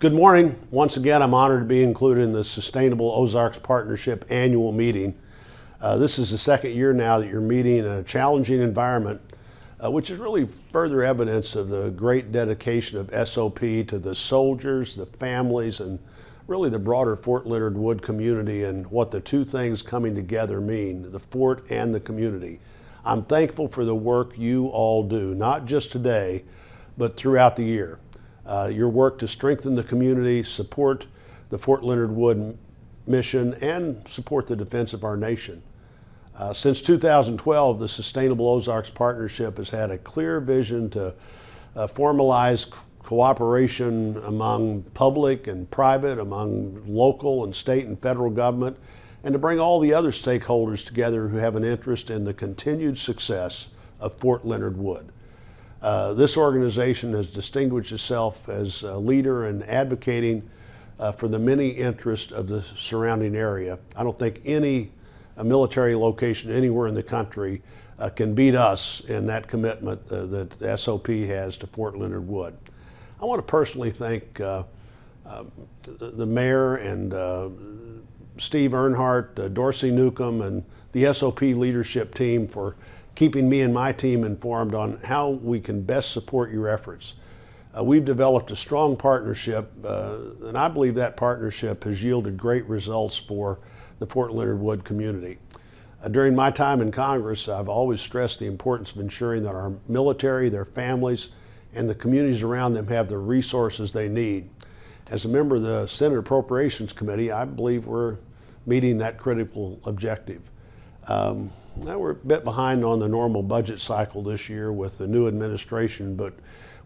Good morning. Once again, I'm honored to be included in the Sustainable Ozarks Partnership annual meeting. This is the second year now that you're meeting in a challenging environment, which is really further evidence of the great dedication of SOP to the soldiers, the families, and really the broader Fort Leonard Wood community and what the two things coming together mean, the fort and the community. I'm thankful for the work you all do, not just today, but throughout the year. Your work to strengthen the community, support the Fort Leonard Wood mission, and support the defense of our nation. Since 2012, the Sustainable Ozarks Partnership has had a clear vision to formalize cooperation among public and private, among local and state and federal government, and to bring all the other stakeholders together who have an interest in the continued success of Fort Leonard Wood. This organization has distinguished itself as a leader in advocating for the many interests of the surrounding area. I don't think any military location anywhere in the country can beat us in that commitment that the SOP has to Fort Leonard Wood. I want to personally thank the mayor and Steve Earnhardt, Dorsey Newcomb, and the SOP leadership team for keeping me and my team informed on how we can best support your efforts. We've developed a strong partnership, and I believe that partnership has yielded great results for the Fort Leonard Wood community. During my time in Congress, I've always stressed the importance of ensuring that our military, their families, and the communities around them have the resources they need. As a member of the Senate Appropriations Committee, I believe we're meeting that critical objective. Now we're a bit behind on the normal budget cycle this year with the new administration, but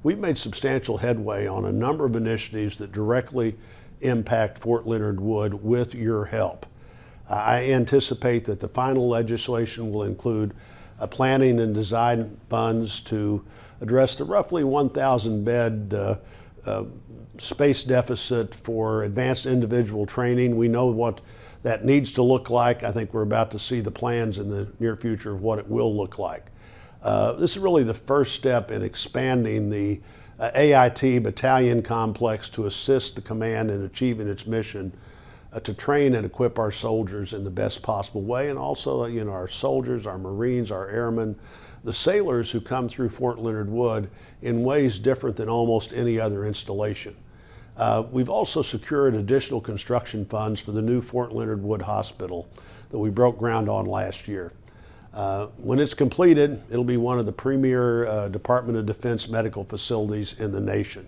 we've made substantial headway on a number of initiatives that directly impact Fort Leonard Wood with your help. I anticipate that the final legislation will include planning and design funds to address the roughly 1,000 bed space deficit for advanced individual training. We know what that needs to look like. I think we're about to see the plans in the near future of what it will look like. This is really the first step in expanding the AIT battalion complex to assist the command in achieving its mission to train and equip our soldiers in the best possible way, and also our soldiers, our Marines, our airmen, the sailors who come through Fort Leonard Wood in ways different than almost any other installation. We've also secured additional construction funds for the new Fort Leonard Wood Hospital that we broke ground on last year. When it's completed, it'll be one of the premier Department of Defense medical facilities in the nation.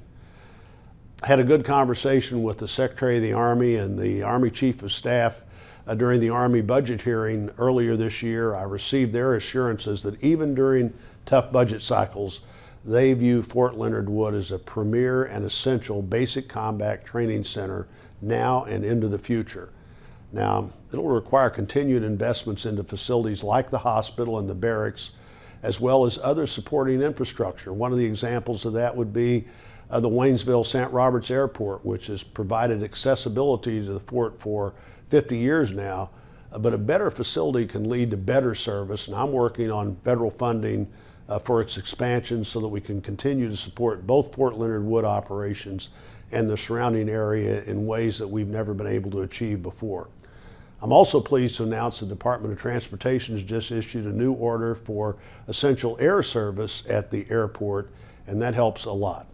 I had a good conversation with the Secretary of the Army and the Army Chief of Staff during the Army budget hearing earlier this year. I received their assurances that even during tough budget cycles, they view Fort Leonard Wood as a premier and essential basic combat training center now and into the future. Now, it'll require continued investments into facilities like the hospital and the barracks, as well as other supporting infrastructure. One of the examples of that would be the Waynesville-St. Roberts Airport, which has provided accessibility to the fort for 50 years now, but a better facility can lead to better service, and I'm working on federal funding for its expansion so that we can continue to support both Fort Leonard Wood operations and the surrounding area in ways that we've never been able to achieve before. I'm also pleased to announce the Department of Transportation has just issued a new order for essential air service at the airport, and that helps a lot.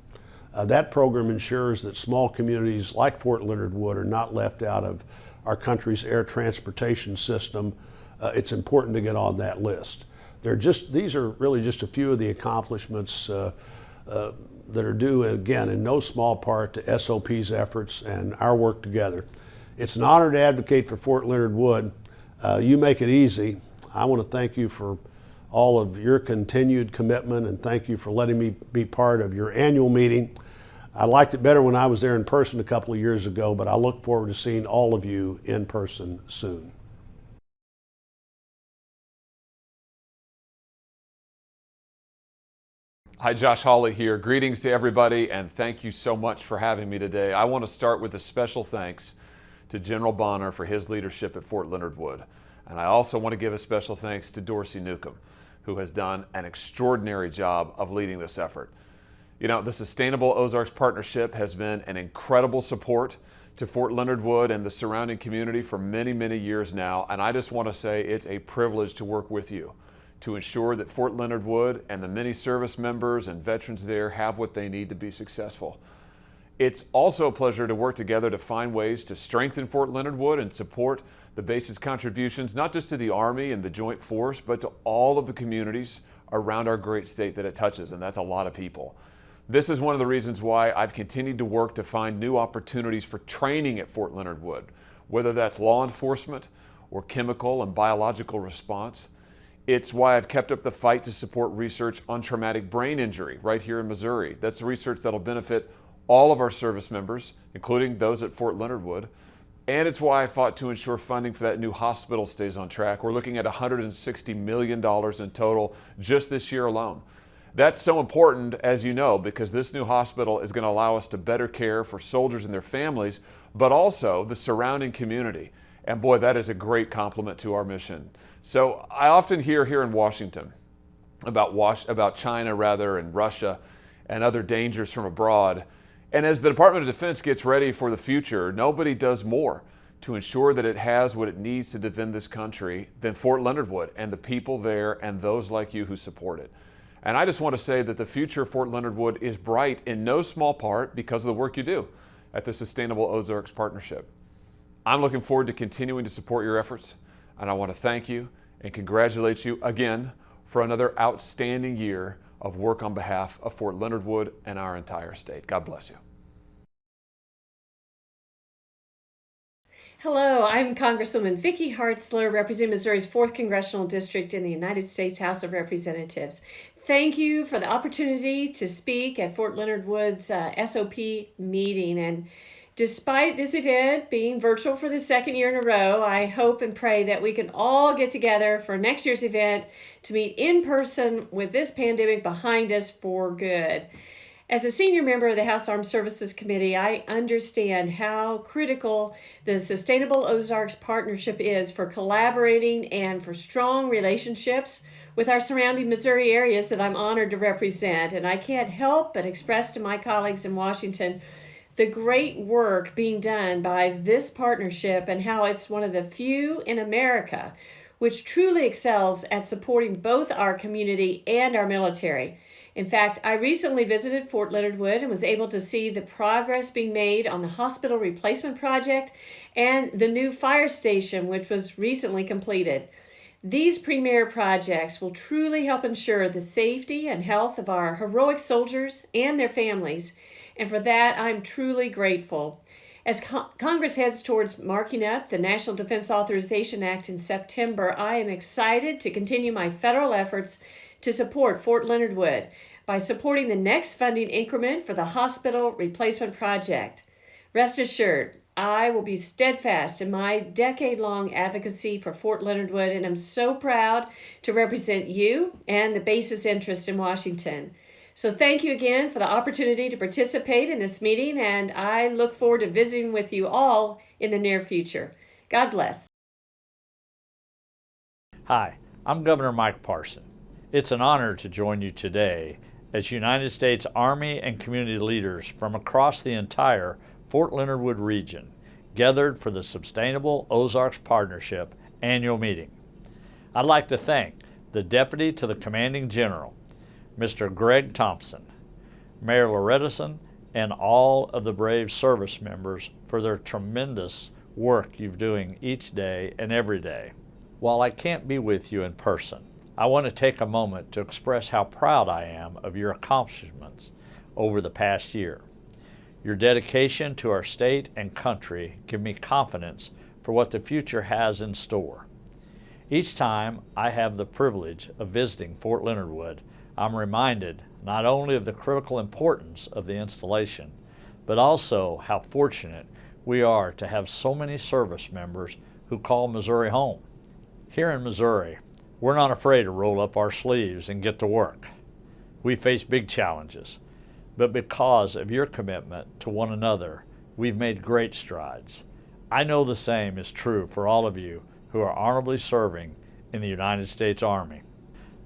That program ensures that small communities like Fort Leonard Wood are not left out of our country's air transportation system. It's important to get on that list. These are really just a few of the accomplishments that are due, again, in no small part to SOP's efforts and our work together. It's an honor to advocate for Fort Leonard Wood. You make it easy. I want to thank you for all of your continued commitment, and thank you for letting me be part of your annual meeting. I liked it better when I was there in person a couple of years ago, but I look forward to seeing all of you in person soon. Hi, Josh Hawley here. Greetings to everybody, and thank you so much for having me today. I want to start with a special thanks to General Bonner for his leadership at Fort Leonard Wood. And I also want to give a special thanks to Dorsey Newcomb, who has done an extraordinary job of leading this effort. You know, the Sustainable Ozarks Partnership has been an incredible support to Fort Leonard Wood and the surrounding community for many, many years now. And I just want to say it's a privilege to work with you to ensure that Fort Leonard Wood and the many service members and veterans there have what they need to be successful. It's also a pleasure to work together to find ways to strengthen Fort Leonard Wood and support the base's contributions, not just to the Army and the Joint Force, but to all of the communities around our great state that it touches, and that's a lot of people. This is one of the reasons why I've continued to work to find new opportunities for training at Fort Leonard Wood, whether that's law enforcement or chemical and biological response. It's why I've kept up the fight to support research on traumatic brain injury right here in Missouri. That's research that'll benefit all of our service members, including those at Fort Leonard Wood. And it's why I fought to ensure funding for that new hospital stays on track. We're looking at $160 million in total just this year alone. That's so important, as you know, because this new hospital is going to allow us to better care for soldiers and their families, but also the surrounding community. And boy, that is a great compliment to our mission. So I often hear here in Washington about China and Russia and other dangers from abroad. And as the Department of Defense gets ready for the future, nobody does more to ensure that it has what it needs to defend this country than Fort Leonard Wood and the people there and those like you who support it. And I just want to say that the future of Fort Leonard Wood is bright in no small part because of the work you do at the Sustainable Ozarks Partnership. I'm looking forward to continuing to support your efforts, and I want to thank you and congratulate you again for another outstanding year of work on behalf of Fort Leonard Wood and our entire state. God bless you. Hello, I'm Congresswoman Vicki Hartzler, representing Missouri's 4th Congressional District in the United States House of Representatives. Thank you for the opportunity to speak at Fort Leonard Wood's SOP meeting. And despite this event being virtual for the second year in a row, I hope and pray that we can all get together for next year's event to meet in person with this pandemic behind us for good. As a senior member of the House Armed Services Committee, I understand how critical the Sustainable Ozarks Partnership is for collaborating and for strong relationships with our surrounding Missouri areas that I'm honored to represent. And I can't help but express to my colleagues in Washington the great work being done by this partnership and how it's one of the few in America which truly excels at supporting both our community and our military. In fact, I recently visited Fort Leonard Wood and was able to see the progress being made on the hospital replacement project and the new fire station, which was recently completed. These premier projects will truly help ensure the safety and health of our heroic soldiers and their families, and for that I'm truly grateful. As Congress heads towards marking up the National Defense Authorization Act in September, I am excited to continue my federal efforts to support Fort Leonard Wood by supporting the next funding increment for the hospital replacement project. Rest assured, I will be steadfast in my decade-long advocacy for Fort Leonard Wood, and I'm so proud to represent you and the base's interest in Washington. So thank you again for the opportunity to participate in this meeting, and I look forward to visiting with you all in the near future. God bless. Hi, I'm Governor Mike Parson. It's an honor to join you today as United States Army and community leaders from across the entire Fort Leonard Wood region gathered for the Sustainable Ozarks Partnership annual meeting. I'd like to thank the Deputy to the Commanding General, Mr. Greg Thompson, Mayor Lorettison, and all of the brave service members for their tremendous work you're doing each day and every day. While I can't be with you in person, I want to take a moment to express how proud I am of your accomplishments over the past year. Your dedication to our state and country give me confidence for what the future has in store. Each time I have the privilege of visiting Fort Leonard Wood, I'm reminded not only of the critical importance of the installation, but also how fortunate we are to have so many service members who call Missouri home. Here in Missouri, we're not afraid to roll up our sleeves and get to work. We face big challenges, but because of your commitment to one another, we've made great strides. I know the same is true for all of you who are honorably serving in the United States Army.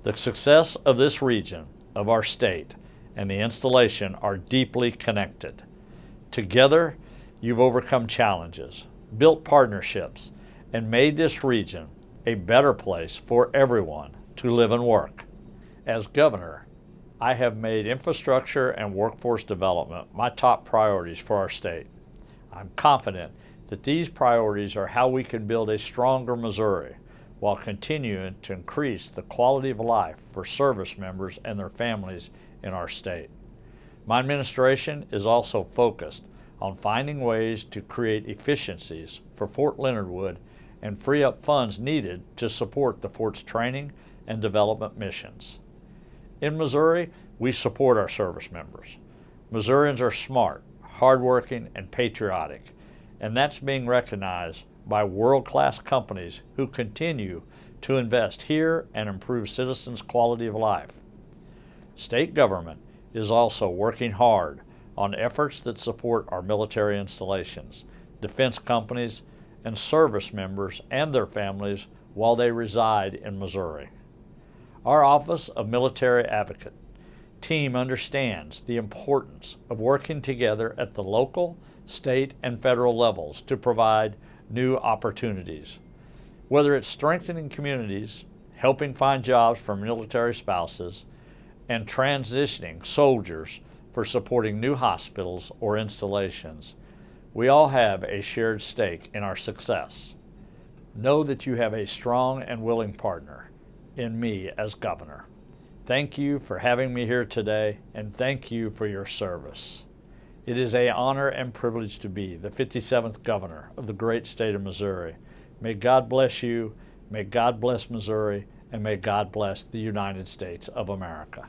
The success of this region of our state and the installation are deeply connected. Together, you've overcome challenges, built partnerships, and made this region a better place for everyone to live and work. As governor, I have made infrastructure and workforce development my top priorities for our state. I'm confident that these priorities are how we can build a stronger Missouri while continuing to increase the quality of life for service members and their families in our state. My administration is also focused on finding ways to create efficiencies for Fort Leonard Wood and free up funds needed to support the fort's training and development missions. In Missouri, we support our service members. Missourians are smart, hardworking, and patriotic, and that's being recognized by world-class companies who continue to invest here and improve citizens' quality of life. State government is also working hard on efforts that support our military installations, defense companies, and service members and their families while they reside in Missouri. Our Office of Military Advocate team understands the importance of working together at the local, state, and federal levels to provide new opportunities. Whether it's strengthening communities, helping find jobs for military spouses, and transitioning soldiers for supporting new hospitals or installations, we all have a shared stake in our success. Know that you have a strong and willing partner in me as governor. Thank you for having me here today, and thank you for your service. It is an honor and privilege to be the 57th governor of the great state of Missouri. May God bless you, may God bless Missouri, and may God bless the United States of America.